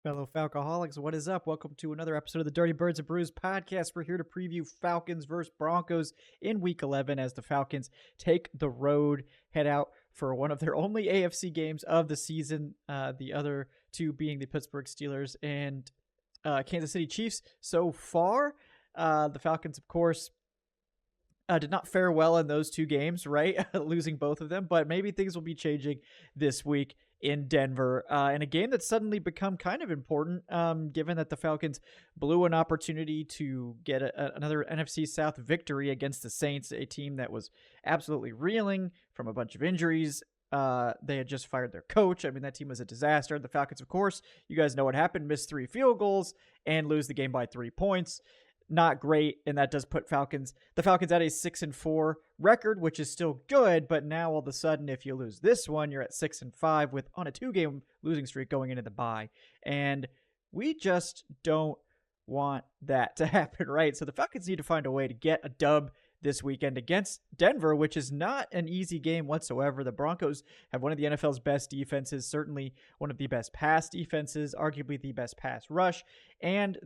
Fellow Falcoholics, what is up? Welcome to another episode of the Dirty Birds and Brews podcast. We're here to preview Falcons versus Broncos in Week 11 as the Falcons take the road, head out for one of their only AFC games of the season, the other two being the Pittsburgh Steelers and Kansas City Chiefs. So far, the Falcons, of course, did not fare well in those two games, right? Losing both of them, but maybe things will be changing this week in Denver, in a game that's suddenly become kind of important, given that the Falcons blew an opportunity to get another NFC South victory against the Saints, a team that was absolutely reeling from a bunch of injuries. They had just fired their coach. I mean, that team was a disaster. The Falcons, of course, you guys know what happened, missed 3 field goals and lose the game by 3 points. Not great, and that does put the Falcons at a 6-4 record, which is still good. But now all of a sudden, if you lose this one, you're at 6-5 with on a 2-game losing streak going into the bye, and we just don't want that to happen, right? So the Falcons need to find a way to get a dub this weekend against Denver, which is not an easy game whatsoever. The Broncos have one of the NFL's best defenses, certainly one of the best pass defenses, arguably the best pass rush. And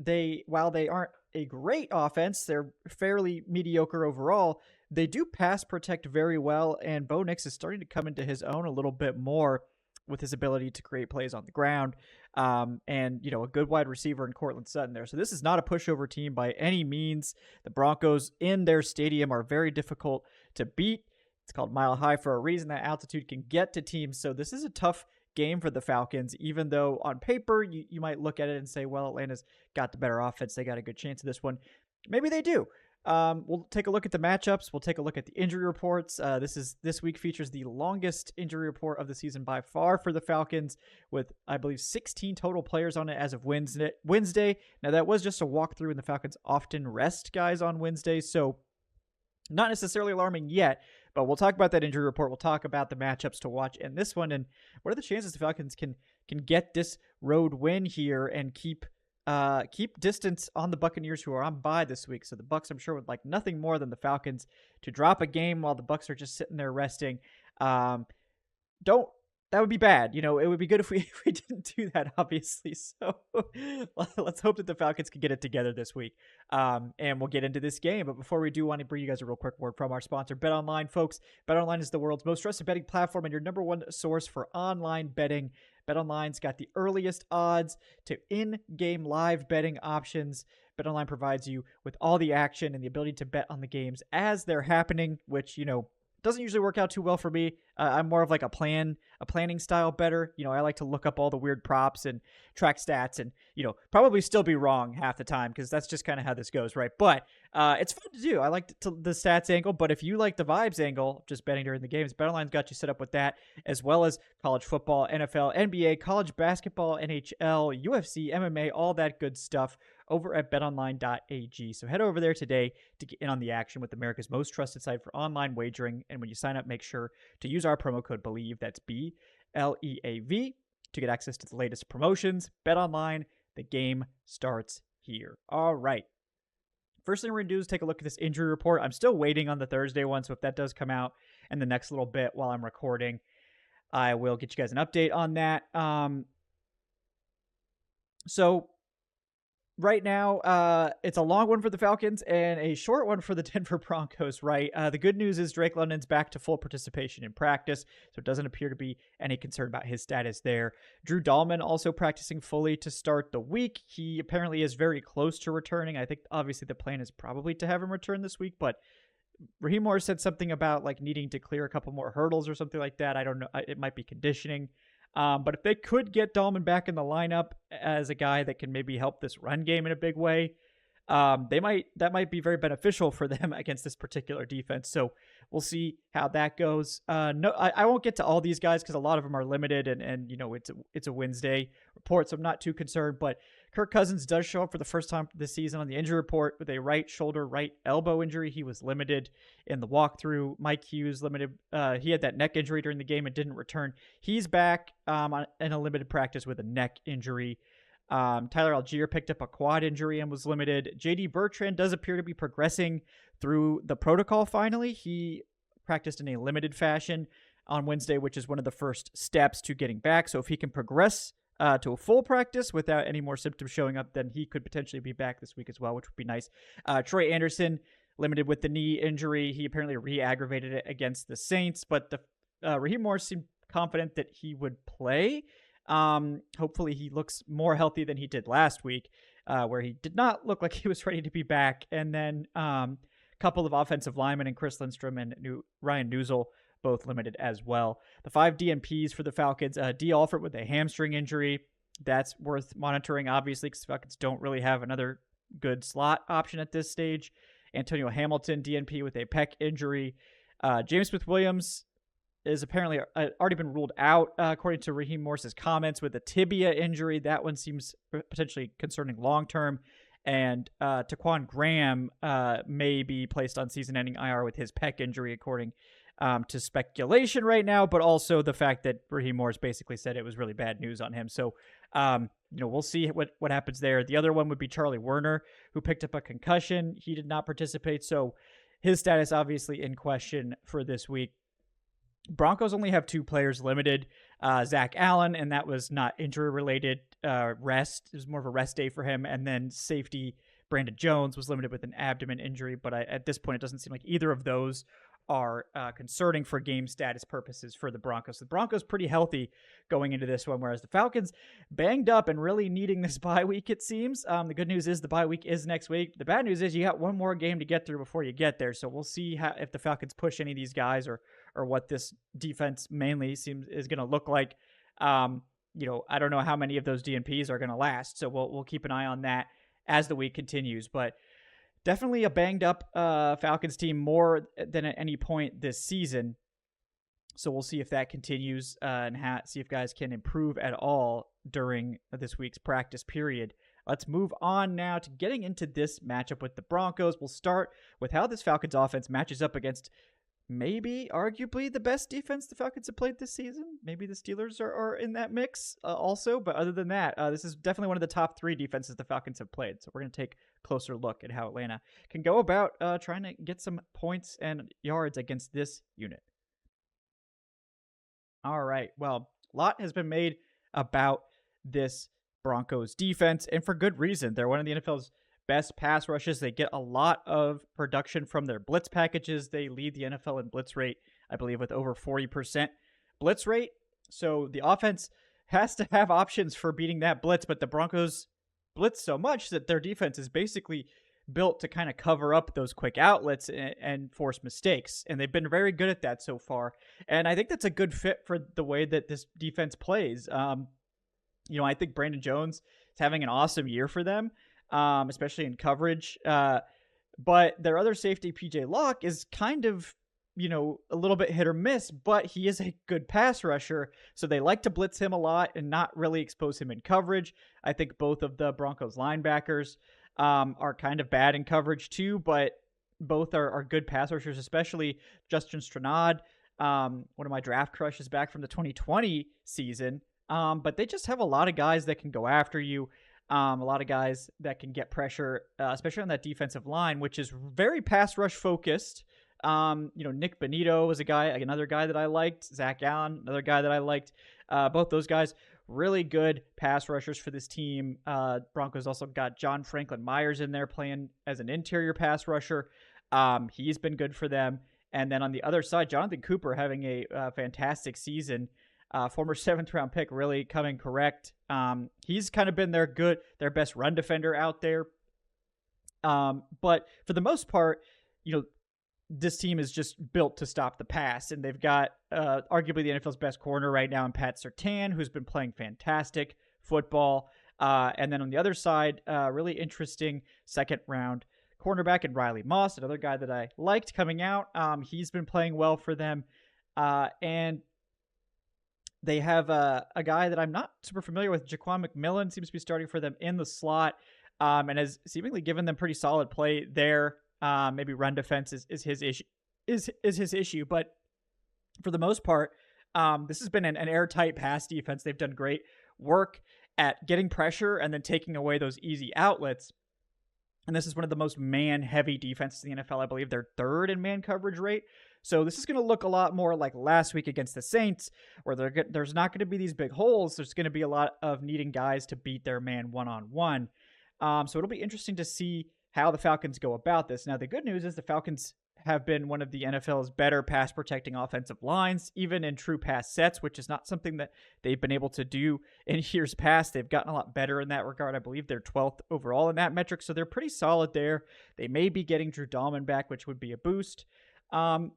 while they aren't a great offense, they're fairly mediocre overall. They do pass protect very well, and Bo Nix is starting to come into his own a little bit more with his ability to create plays on the ground, and a good wide receiver in Cortland Sutton there. So this is not a pushover team by any means. The Broncos in their stadium are very difficult to beat. It's called Mile High for a reason. That altitude can get to teams. So this is a tough game for the Falcons, even though on paper you might look at it and say, well, Atlanta's got the better offense. They got a good chance of this one. Maybe they do. We'll take a look at the matchups. We'll take a look at the injury reports. This week features the longest injury report of the season by far for the Falcons, with I believe 16 total players on it as of Wednesday. Now that was just a walkthrough, and the Falcons often rest guys on Wednesdays, so not necessarily alarming yet. But we'll talk about that injury report. We'll talk about the matchups to watch in this one, and what are the chances the Falcons can get this road win here and keep distance on the Buccaneers, who are on bye this week. So the Bucs, I'm sure, would like nothing more than the Falcons to drop a game while the Bucs are just sitting there resting. That would be bad. It would be good if we didn't do that, obviously. So let's hope that the Falcons can get it together this week. And we'll get into this game. But before we do, I want to bring you guys a real quick word from our sponsor, BetOnline, folks. BetOnline is the world's most trusted betting platform and your number one source for online betting. BetOnline's got the earliest odds to in-game live betting options. BetOnline provides you with all the action and the ability to bet on the games as they're happening, which, doesn't usually work out too well for me. I'm more of like a planning style better. I like to look up all the weird props and track stats and, probably still be wrong half the time because that's just kind of how this goes, right? But it's fun to do. I like the stats angle, but if you like the vibes angle, just betting during the games, BetOnline's got you set up with that, as well as college football, NFL, NBA, college basketball, NHL, UFC, MMA, all that good stuff over at betonline.ag. So head over there today to get in on the action with America's most trusted site for online wagering. And when you sign up, make sure to use our promo code BELIEVE, that's BLEAV, to get access to the latest promotions. BetOnline, the game starts here. All right. First thing we're going to do is take a look at this injury report. I'm still waiting on the Thursday one, so if that does come out in the next little bit while I'm recording, I will get you guys an update on that. So right now, it's a long one for the Falcons and a short one for the Denver Broncos, right? The good news is Drake London's back to full participation in practice, so it doesn't appear to be any concern about his status there. Drew Dahlman also practicing fully to start the week. He apparently is very close to returning. I think obviously the plan is probably to have him return this week, but Raheem Morris said something about like needing to clear a couple more hurdles or something like that. I don't know. It might be conditioning. But if they could get Dahlman back in the lineup as a guy that can maybe help this run game in a big way, that might be very beneficial for them against this particular defense. So we'll see how that goes. No, I won't get to all these guys because a lot of them are limited, and it's a Wednesday report, so I'm not too concerned. But Kirk Cousins does show up for the first time this season on the injury report with a right shoulder, right elbow injury. He was limited in the walkthrough. Mike Hughes limited. He had that neck injury during the game and didn't return. He's back in a limited practice with a neck injury. Tyler Algier picked up a quad injury and was limited. J.D. Bertrand does appear to be progressing through the protocol finally. He practiced in a limited fashion on Wednesday, which is one of the first steps to getting back. So if he can progress to a full practice without any more symptoms showing up, then he could potentially be back this week as well, which would be nice. Troy Anderson, limited with the knee injury. He apparently re-aggravated it against the Saints, but Raheem Morris seemed confident that he would play. Hopefully he looks more healthy than he did last week, where he did not look like he was ready to be back. And then a couple of offensive linemen in Chris Lindstrom and Ryan Newsel, both limited as well. The 5 DNPs for the Falcons, D. Alford with a hamstring injury. That's worth monitoring, obviously, because the Falcons don't really have another good slot option at this stage. Antonio Hamilton, DNP with a pec injury. James Smith-Williams is apparently already been ruled out, according to Raheem Morris's comments, with a tibia injury. That one seems potentially concerning long-term. And Taquan Graham may be placed on season-ending IR with his pec injury, according to speculation right now, but also the fact that Raheem Morris basically said it was really bad news on him. So, we'll see what happens there. The other one would be Charlie Werner, who picked up a concussion. He did not participate, so his status obviously in question for this week. Broncos only have 2 players limited. Zach Allen, and that was not injury-related rest. It was more of a rest day for him. And then safety Brandon Jones was limited with an abdomen injury, but at this point, it doesn't seem like either of those are concerning for game status purposes for the Broncos. The Broncos pretty healthy going into this one, whereas the Falcons banged up and really needing this bye week, it seems. The good news is the bye week is next week. The bad news is you got one more game to get through before you get there, so we'll see if the Falcons push any of these guys or what this defense mainly is going to look like. I don't know how many of those DNPs are going to last, so we'll keep an eye on that as the week continues, but definitely a banged up Falcons team more than at any point this season. So we'll see if that continues and see if guys can improve at all during this week's practice period. Let's move on now to getting into this matchup with the Broncos. We'll start with how this Falcons offense matches up against maybe arguably the best defense the Falcons have played this season. Maybe the Steelers are in that mix also. But other than that, this is definitely one of the top 3 defenses the Falcons have played. So we're going to take a closer look at how Atlanta can go about trying to get some points and yards against this unit. All right. Well, a lot has been made about this Broncos defense, and for good reason. They're one of the NFL's best pass rushes. They get a lot of production from their blitz packages. They lead the NFL in blitz rate, I believe, with over 40% blitz rate. So the offense has to have options for beating that blitz, but the Broncos blitz so much that their defense is basically built to kind of cover up those quick outlets and force mistakes. And they've been very good at that so far. And I think that's a good fit for the way that this defense plays. I think Brandon Jones is having an awesome year for them. Especially in coverage. But their other safety, PJ Locke, is kind of, a little bit hit or miss, but he is a good pass rusher. So they like to blitz him a lot and not really expose him in coverage. I think both of the Broncos linebackers are kind of bad in coverage too, but both are good pass rushers, especially Justin Stranad, one of my draft crushes back from the 2020 season. But they just have a lot of guys that can go after you. A lot of guys that can get pressure, especially on that defensive line, which is very pass rush focused. Nick Bonito was another guy that I liked. Zach Allen, another guy that I liked. Both those guys, really good pass rushers for this team. Broncos also got John Franklin Myers in there playing as an interior pass rusher. He's been good for them. And then on the other side, Jonathan Cooper having a fantastic season. Former 7th-round pick, really coming correct. He's kind of been their best run defender out there. But for the most part, this team is just built to stop the pass, and they've got arguably the NFL's best corner right now in Pat Surtain, who's been playing fantastic football. And then on the other side, really interesting 2nd-round cornerback in Riley Moss, another guy that I liked coming out. He's been playing well for them. And they have a guy that I'm not super familiar with. Jaquan McMillan seems to be starting for them in the slot, and has seemingly given them pretty solid play there. Maybe run defense is his issue. Is his issue, but for the most part, this has been an airtight pass defense. They've done great work at getting pressure and then taking away those easy outlets. And this is one of the most man-heavy defenses in the NFL. I believe they're third in man coverage rate. So this is going to look a lot more like last week against the Saints, where there's not going to be these big holes. There's going to be a lot of needing guys to beat their man one-on-one. So it'll be interesting to see how the Falcons go about this. Now, the good news is the Falcons have been one of the NFL's better pass protecting offensive lines, even in true pass sets, which is not something that they've been able to do in years past. They've gotten a lot better in that regard. I believe they're 12th overall in that metric, so they're pretty solid there. They may be getting Drew Dahlman back, which would be a boost. But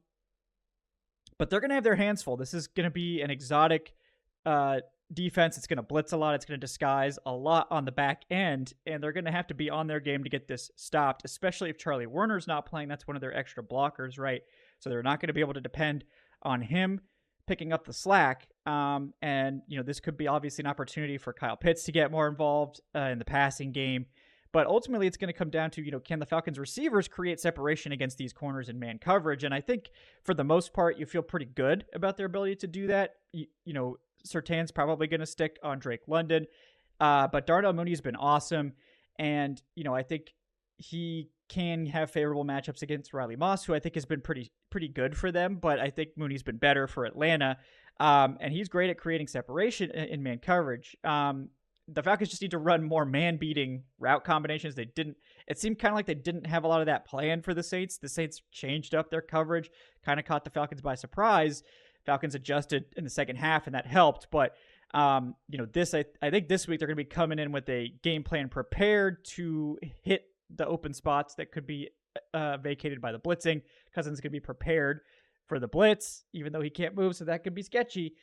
they're going to have their hands full. This is going to be an exotic defense. It's going to blitz a lot. It's going to disguise a lot on the back end, and they're going to have to be on their game to get this stopped, especially if Charlie Werner's not playing. That's one of their extra blockers, right? So they're not going to be able to depend on him picking up the slack. And, this could be obviously an opportunity for Kyle Pitts to get more involved in the passing game. But ultimately, it's going to come down to, can the Falcons receivers create separation against these corners in man coverage? And I think for the most part, you feel pretty good about their ability to do that. Surtain's probably going to stick on Drake London. But Darnell Mooney's been awesome. And, I think he can have favorable matchups against Riley Moss, who I think has been pretty good for them. But I think Mooney's been better for Atlanta. And he's great at creating separation in man coverage. The Falcons just need to run more man-beating route combinations. It seemed kind of like they didn't have a lot of that planned for the Saints. The Saints changed up their coverage, kind of caught the Falcons by surprise. Falcons adjusted in the second half, and that helped. But, I think this week they're going to be coming in with a game plan prepared to hit the open spots that could be vacated by the blitzing. Cousins is going to be prepared for the blitz, even though he can't move, so that could be sketchy.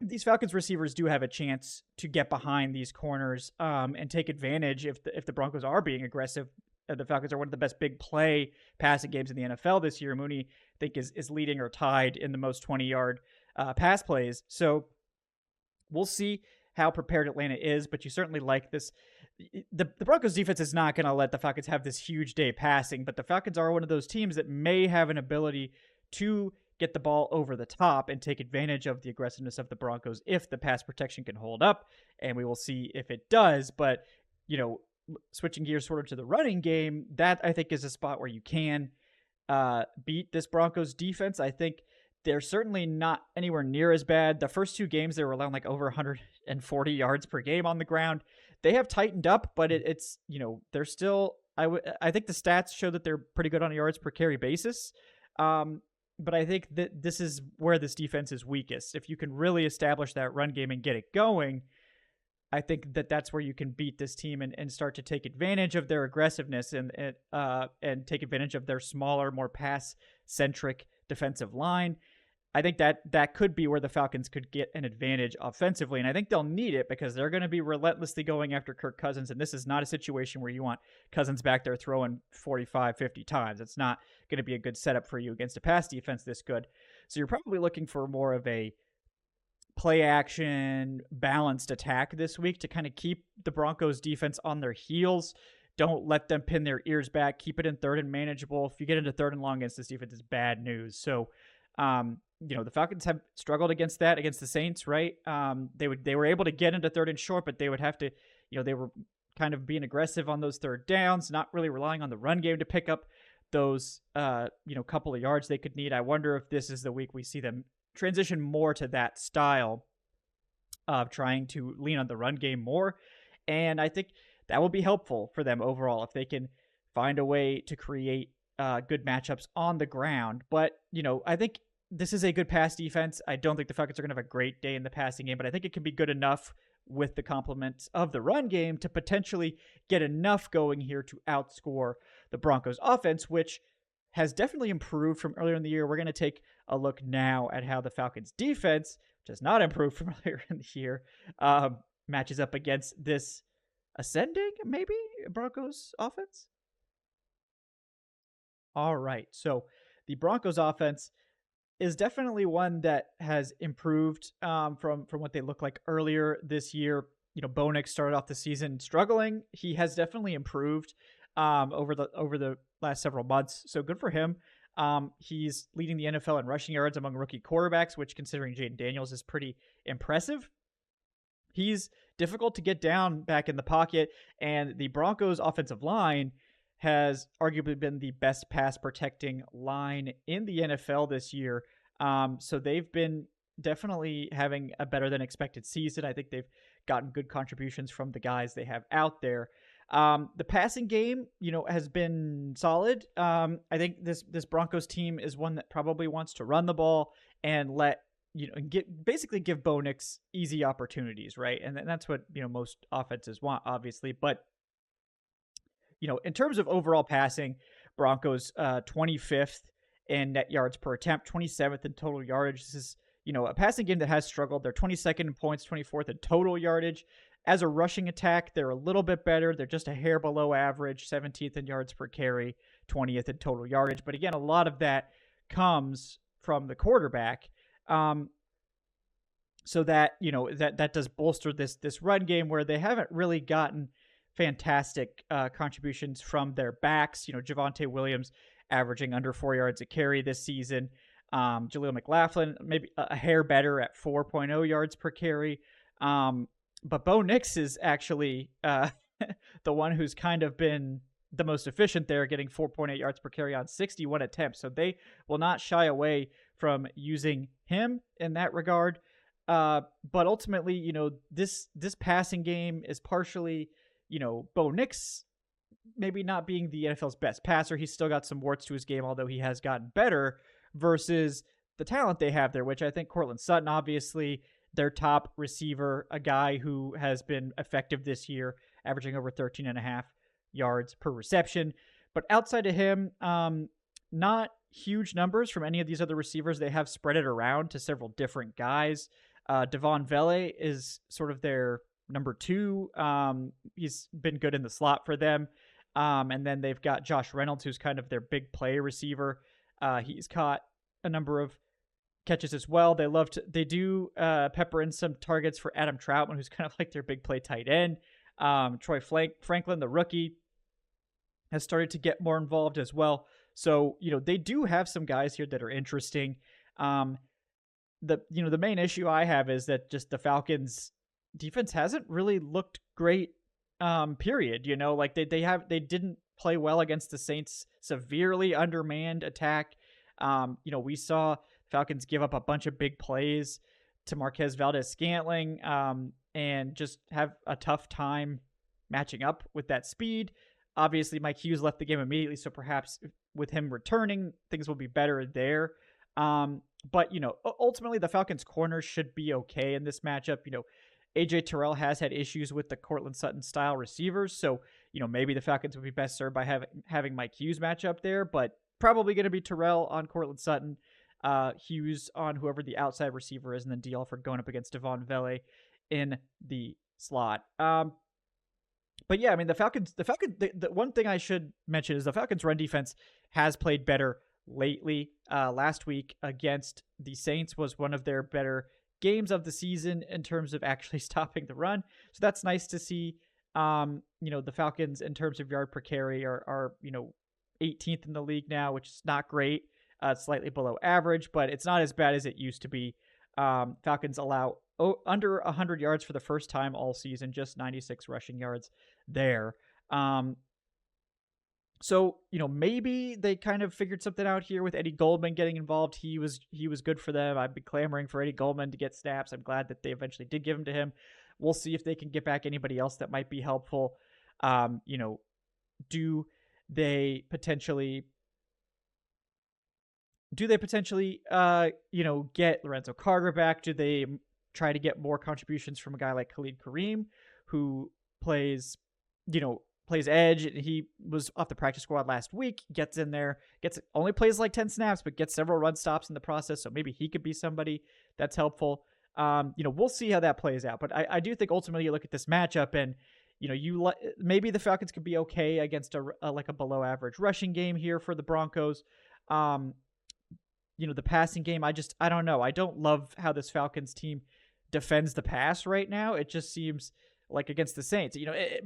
These Falcons receivers do have a chance to get behind these corners and take advantage if the Broncos are being aggressive. The Falcons are one of the best big play passing games in the NFL this year. Mooney, I think, is leading or tied in the most 20-yard pass plays. So we'll see how prepared Atlanta is, but you certainly like this. The Broncos defense is not going to let the Falcons have this huge day passing, but the Falcons are one of those teams that may have an ability to get the ball over the top and take advantage of the aggressiveness of the Broncos if the pass protection can hold up, and we will see if it does. But, switching gears sort of to the running game, that I think is a spot where you can beat this Broncos defense. I think they're certainly not anywhere near as bad. The first two games, they were allowing like over 140 yards per game on the ground. They have tightened up, but it's, they're still, I think the stats show that they're pretty good on a yards per carry basis. But I think that this is where this defense is weakest. If you can really establish that run game and get it going, I think that's where you can beat this team and start to take advantage of their aggressiveness and take advantage of their smaller, more pass-centric defensive line. I think that could be where the Falcons could get an advantage offensively, and I think they'll need it because they're going to be relentlessly going after Kirk Cousins, and this is not a situation where you want Cousins back there throwing 45, 50 times. It's not going to be a good setup for you against a pass defense this good. So you're probably looking for more of a play-action, balanced attack this week to kind of keep the Broncos defense on their heels. Don't let them pin their ears back. Keep it in third and manageable. If you get into third and long against this defense, it's bad news. So, the Falcons have struggled against that against the Saints, right? They were able to get into third and short, but they would have to, they were kind of being aggressive on those third downs, not really relying on the run game to pick up those, couple of yards they could need. I wonder if this is the week we see them transition more to that style of trying to lean on the run game more. And I think that will be helpful for them overall if they can find a way to create good matchups on the ground. But, I think this is a good pass defense. I don't think the Falcons are going to have a great day in the passing game, but I think it can be good enough with the complements of the run game to potentially get enough going here to outscore the Broncos offense, which has definitely improved from earlier in the year. We're going to take a look now at how the Falcons defense, which has not improved from earlier in the year, matches up against this ascending, maybe, Broncos offense. All right, so the Broncos offense is definitely one that has improved from what they looked like earlier this year. Bo Nix started off the season struggling. He has definitely improved over the last several months, so good for him. He's leading the NFL in rushing yards among rookie quarterbacks, which, considering Jaden Daniels, is pretty impressive. he's difficult to get down back in the pocket, and the Broncos offensive line has arguably been the best pass protecting line in the NFL this year. So they've been definitely having a better than expected season. I think they've gotten good contributions from the guys they have out there. The passing game, has been solid. I think this Broncos team is one that probably wants to run the ball and basically give Bo Nix easy opportunities, right? And that's what most offenses want, obviously. But in terms of overall passing, Broncos 25th in net yards per attempt, 27th in total yardage. This is a passing game that has struggled. They're 22nd in points, 24th in total yardage. As a rushing attack, they're a little bit better. They're just a hair below average, 17th in yards per carry, 20th in total yardage. But again, a lot of that comes from the quarterback. So that, that does bolster this run game where they haven't really gotten fantastic contributions from their backs. Javonte Williams averaging under 4 yards a carry this season. Jaleel McLaughlin, maybe a hair better at 4.0 yards per carry. But Bo Nix is actually the one who's kind of been the most efficient there, getting 4.8 yards per carry on 61 attempts. So they will not shy away from using him in that regard. But ultimately, this passing game is partially, Bo Nix maybe not being the NFL's best passer. He's still got some warts to his game, although he has gotten better, versus the talent they have there, which I think Courtland Sutton, obviously, their top receiver, a guy who has been effective this year, averaging over 13.5 yards per reception. But outside of him, not huge numbers from any of these other receivers. They have spread it around to several different guys. Devon Vele is sort of their number 2. He's been good in the slot for them. And then they've got Josh Reynolds, who's kind of their big play receiver. He's caught a number of catches as well. They do pepper in some targets for Adam Troutman, who's kind of like their big play tight end. Troy Franklin, the rookie, has started to get more involved as well. So, they do have some guys here that are interesting. The main issue I have is that just the Falcons defense hasn't really looked great, period. They didn't play well against the Saints' severely undermanned attack. We saw Falcons give up a bunch of big plays to Marquez Valdes-Scantling, and just have a tough time matching up with that speed. Obviously, Mike Hughes left the game immediately, so perhaps with him returning, things will be better there. But, ultimately, the Falcons' corners should be okay in this matchup. AJ Terrell has had issues with the Courtland Sutton-style receivers, so, maybe the Falcons would be best served by having Mike Hughes match up there, but probably going to be Terrell on Courtland Sutton, Hughes on whoever the outside receiver is, and then D. Alford going up against Devon Vele in the slot. But yeah, I mean, the one thing I should mention is the Falcons' run defense has played better lately. Last week against the Saints was one of their better games of the season in terms of actually stopping the run. So that's nice to see. The Falcons in terms of yard per carry are 18th in the league now, which is not great. It's slightly below average, but it's not as bad as it used to be. Falcons allow under 100 yards for the first time all season, just 96 rushing yards there. So, maybe they kind of figured something out here with Eddie Goldman getting involved. He was good for them. I've been clamoring for Eddie Goldman to get snaps. I'm glad that they eventually did give him to him. We'll see if they can get back anybody else that might be helpful. Do they potentially get Lorenzo Carter back? Do they try to get more contributions from a guy like Khalid Kareem, who plays edge? He was off the practice squad last week, gets in there, only plays like 10 snaps, but gets several run stops in the process. So maybe he could be somebody that's helpful. We'll see how that plays out. But I do think ultimately you look at this matchup and, maybe the Falcons could be okay against a below average rushing game here for the Broncos. The passing game, I don't know. I don't love how this Falcons team defends the pass right now. It just seems like against the Saints,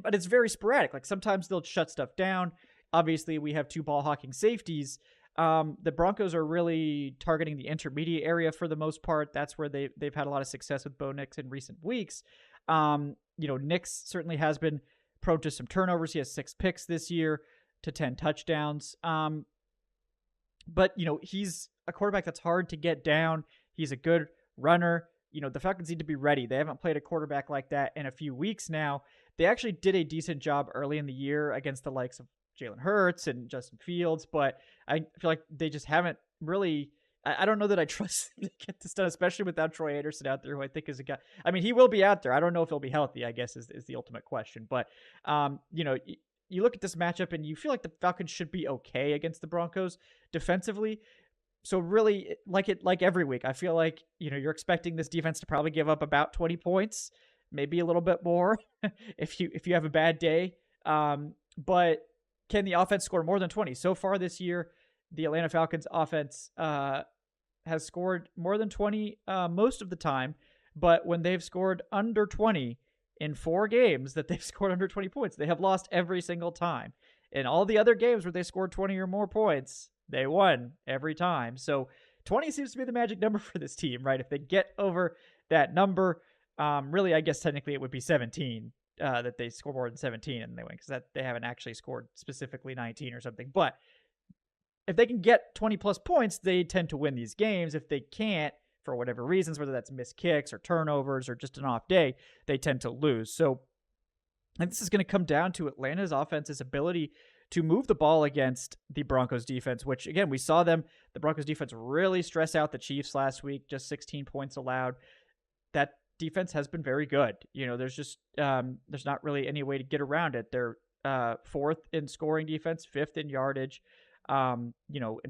but it's very sporadic. Like sometimes they'll shut stuff down. Obviously, we have 2 ball hawking safeties, The Broncos are really targeting the intermediate area for the most part. That's where they've had a lot of success with Bo Nix in recent weeks. Nix certainly has been prone to some turnovers. He has 6 picks this year to 10 touchdowns. But he's a quarterback that's hard to get down. He's a good runner. The Falcons need to be ready. They haven't played a quarterback like that in a few weeks now. They actually did a decent job early in the year against the likes of Jalen Hurts and Justin Fields, but I feel like they just haven't really. I don't know that I trust them to get this done, especially without Troy Anderson out there, who I think is a guy. I mean, he will be out there. I don't know if he'll be healthy, I guess, is the ultimate question. But, you look at this matchup and you feel like the Falcons should be okay against the Broncos defensively. So really, like every week, I feel like, you're expecting this defense to probably give up about 20 points, maybe a little bit more if you have a bad day. But can the offense score more than 20? So far this year, the Atlanta Falcons offense has scored more than 20 most of the time, but when they've scored under 20 in 4 games that they've scored under 20 points, they have lost every single time. In all the other games where they scored 20 or more points, they won every time. So 20 seems to be the magic number for this team, right? If they get over that number, really, I guess technically it would be 17, that they score more than 17 and they win, because they haven't actually scored specifically 19 or something. But if they can get 20 plus points, they tend to win these games. If they can't, for whatever reasons, whether that's missed kicks or turnovers or just an off day, they tend to lose. So and this is going to come down to Atlanta's offense's ability to move the ball against the Broncos defense, which, again, we saw the Broncos defense really stress out the Chiefs last week, just 16 points allowed. That defense has been very good. There's just there's not really any way to get around it. They're 4th in scoring defense, 5th in yardage. In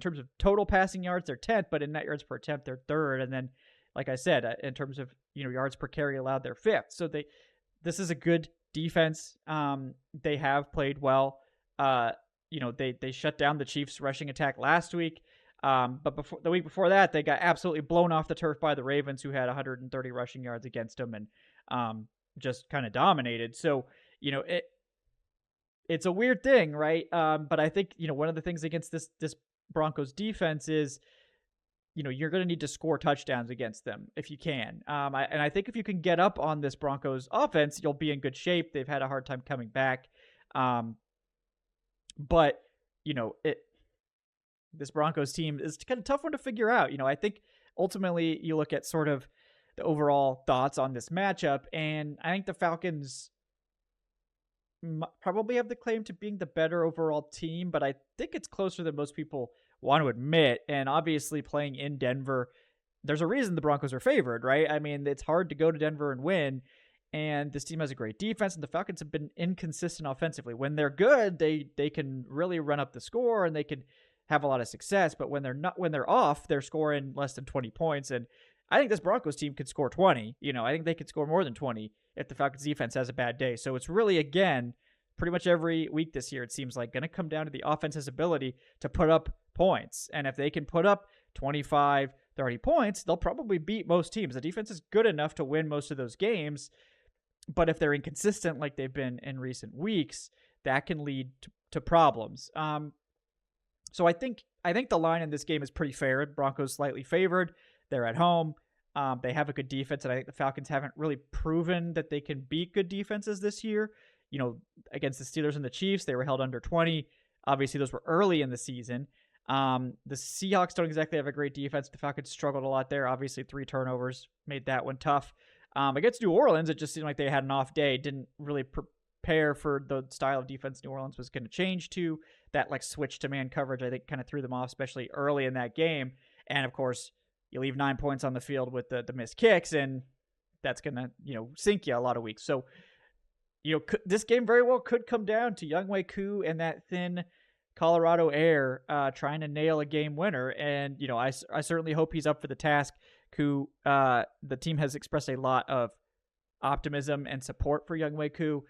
terms of total passing yards, they're 10th, but in net yards per attempt, they're 3rd. And then, like I said, in terms of, yards per carry allowed, they're 5th. So this is a good defense. They have played well. They shut down the Chiefs rushing attack last week. But the week before that, they got absolutely blown off the turf by the Ravens, who had 130 rushing yards against them and, just kind of dominated. So, it's a weird thing, right? But I think, one of the things against this Broncos defense is, you're going to need to score touchdowns against them if you can. I think if you can get up on this Broncos offense, you'll be in good shape. They've had a hard time coming back. But, this Broncos team is kind of tough one to figure out. I think ultimately you look at sort of the overall thoughts on this matchup, and I think the Falcons probably have the claim to being the better overall team, but I think it's closer than most people want to admit. And obviously playing in Denver, there's a reason the Broncos are favored, right? I mean, it's hard to go to Denver and win, and this team has a great defense, and the Falcons have been inconsistent offensively. When they're good, they can really run up the score and they can have a lot of success, but when they're off, they're scoring less than 20 points. And I think this Broncos team could score 20. I think they could score more than 20 if the Falcons defense has a bad day. So it's really, again, pretty much every week this year, it seems like, going to come down to the offense's ability to put up points. And if they can put up 25, 30 points, they'll probably beat most teams. The defense is good enough to win most of those games. But if they're inconsistent like they've been in recent weeks, that can lead to problems. So I think the line in this game is pretty fair. Broncos slightly favored. They're at home. They have a good defense, and I think the Falcons haven't really proven that they can beat good defenses this year. Against the Steelers and the Chiefs, they were held under 20. Obviously, those were early in the season. The Seahawks don't exactly have a great defense. The Falcons struggled a lot there. Obviously, 3 turnovers made that one tough. Against New Orleans, it just seemed like they had an off day. Didn't really prepare for the style of defense New Orleans was going to change to. That switch to man coverage, I think, kind of threw them off, especially early in that game. And of course, you leave 9 points on the field with the missed kicks, and that's going to, sink you a lot of weeks. So, this game very well could come down to Younghoe Koo and that thin Colorado air trying to nail a game winner. And, I certainly hope he's up for the task. Koo, the team has expressed a lot of optimism and support for Younghoe Koo.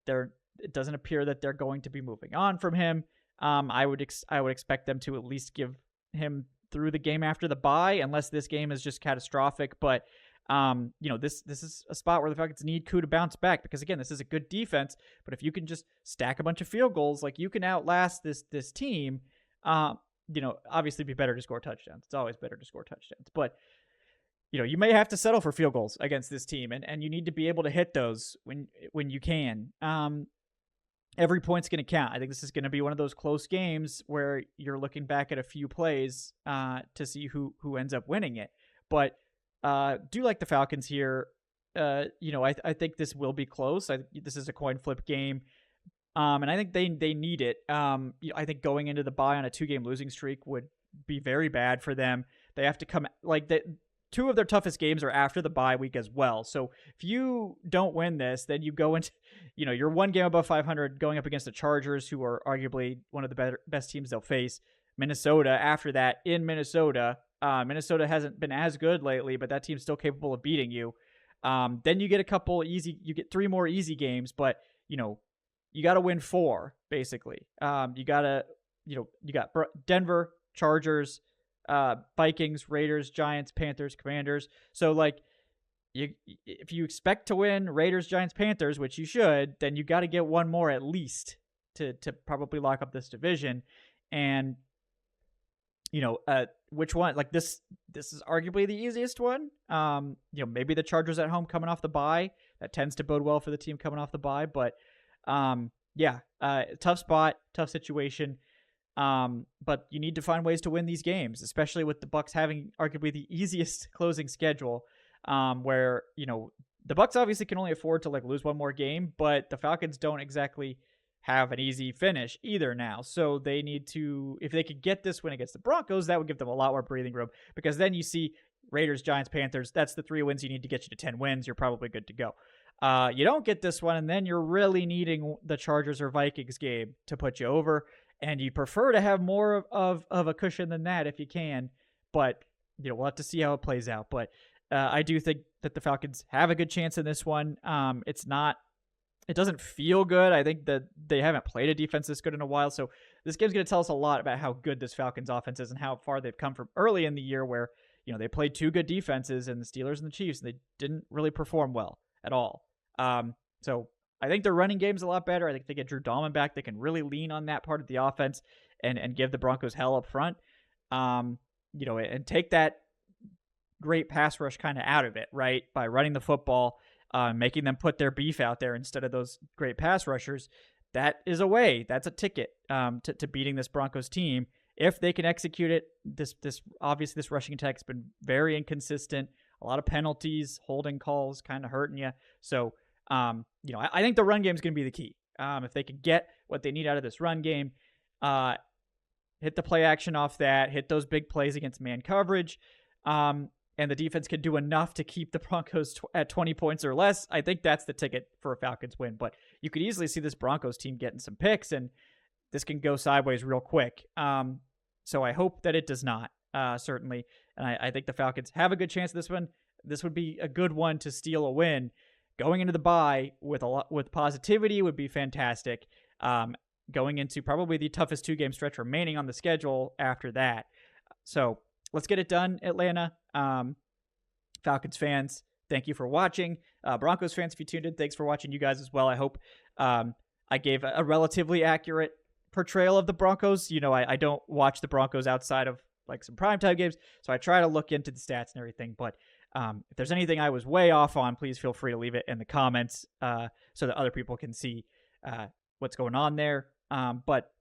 It doesn't appear that they're going to be moving on from him. I would expect them to at least give him through the game after the bye, unless this game is just catastrophic. But this is a spot where the Falcons need Koo to bounce back, because again, this is a good defense. But if you can just stack a bunch of field goals, you can outlast this team. obviously be better to score touchdowns. It's always better to score touchdowns. But, you may have to settle for field goals against this team, and you need to be able to hit those when you can. Every point's going to count. I think this is going to be one of those close games where you're looking back at a few plays to see who ends up winning it. But do like the Falcons here. I think this will be close. This is a coin flip game. And I think they need it. I think going into the bye on a 2-game losing streak would be very bad for them. They have to come two of their toughest games are after the bye week as well. So if you don't win this, then you go into, you're 1 game above 500 going up against the Chargers, who are arguably one of the best teams they'll face. Minnesota after that in Minnesota. Minnesota hasn't been as good lately, but that team's still capable of beating you. Then you get you get 3 more easy games, but you got to win 4 basically. You got Denver, Chargers, Vikings, Raiders, Giants, Panthers, Commanders. So if you expect to win Raiders, Giants, Panthers, which you should, then you got to get 1 more at least to probably lock up this division. And which one? This is arguably the easiest one. Maybe the Chargers at home coming off the bye. That tends to bode well for the team coming off the bye. But tough spot, tough situation. But you need to find ways to win these games, especially with the Bucs having arguably the easiest closing schedule, where, the Bucs obviously can only afford to lose 1 more game, but the Falcons don't exactly have an easy finish either now. So they need to, if they could get this win against the Broncos, that would give them a lot more breathing room, because then you see Raiders, Giants, Panthers, that's the 3 wins you need to get you to 10 wins. You're probably good to go. You don't get this one, and then you're really needing the Chargers or Vikings game to put you over. And you prefer to have more of a cushion than that if you can. But, we'll have to see how it plays out. But I do think that the Falcons have a good chance in this one. It doesn't feel good. I think that they haven't played a defense this good in a while. So this game's going to tell us a lot about how good this Falcons offense is and how far they've come from early in the year, where, they played 2 good defenses, and the Steelers and the Chiefs, and they didn't really perform well at all. So I think their running game's a lot better. I think they get Drew Dalman back. They can really lean on that part of the offense and give the Broncos hell up front. And take that great pass rush kind of out of it, right? By running the football, making them put their beef out there instead of those great pass rushers. That is a way. That's a ticket to beating this Broncos team. If they can execute it, this rushing attack has been very inconsistent. A lot of penalties, holding calls, kind of hurting you. So, I think the run game is going to be the key. If they can get what they need out of this run game, hit the play action off that, hit those big plays against man coverage, and the defense can do enough to keep the Broncos at 20 points or less, I think that's the ticket for a Falcons win. But you could easily see this Broncos team getting some picks, and this can go sideways real quick. So I hope that it does not, certainly. And I think the Falcons have a good chance of this one. This would be a good one to steal a win. Going into the bye with positivity would be fantastic. Going into probably the toughest 2-game stretch remaining on the schedule after that. So let's get it done, Atlanta. Falcons fans, thank you for watching. Broncos fans, if you tuned in, thanks for watching. You guys as well. I hope I gave a relatively accurate portrayal of the Broncos. I don't watch the Broncos outside of some primetime games, so I try to look into the stats and everything. But if there's anything I was way off on, please feel free to leave it in the comments so that other people can see what's going on there. But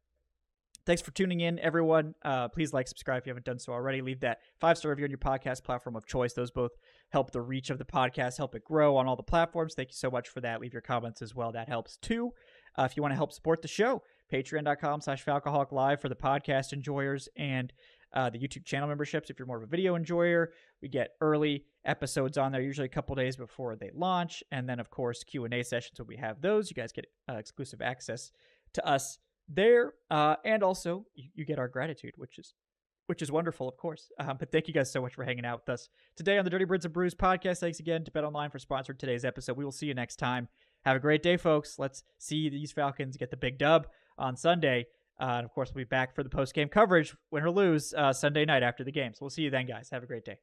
thanks for tuning in, everyone. Please subscribe if you haven't done so already. Leave that 5-star review on your podcast platform of choice. Those both help the reach of the podcast, help it grow on all the platforms. Thank you so much for that. Leave your comments as well. That helps too. If you want to help support the show, patreon.com/Falcoholic Live for the podcast enjoyers and the YouTube channel memberships. If you're more of a video enjoyer, we get early episodes on there, usually a couple days before they launch. And then, of course, Q&A sessions when we have those. You guys get exclusive access to us there. And also, you get our gratitude, which is wonderful, of course. But thank you guys so much for hanging out with us today on the Dirty Birds and Brews podcast. Thanks again to BetOnline for sponsoring today's episode. We will see you next time. Have a great day, folks. Let's see these Falcons get the big dub on Sunday. And, of course, we'll be back for the post-game coverage, win or lose, Sunday night after the game. So we'll see you then, guys. Have a great day.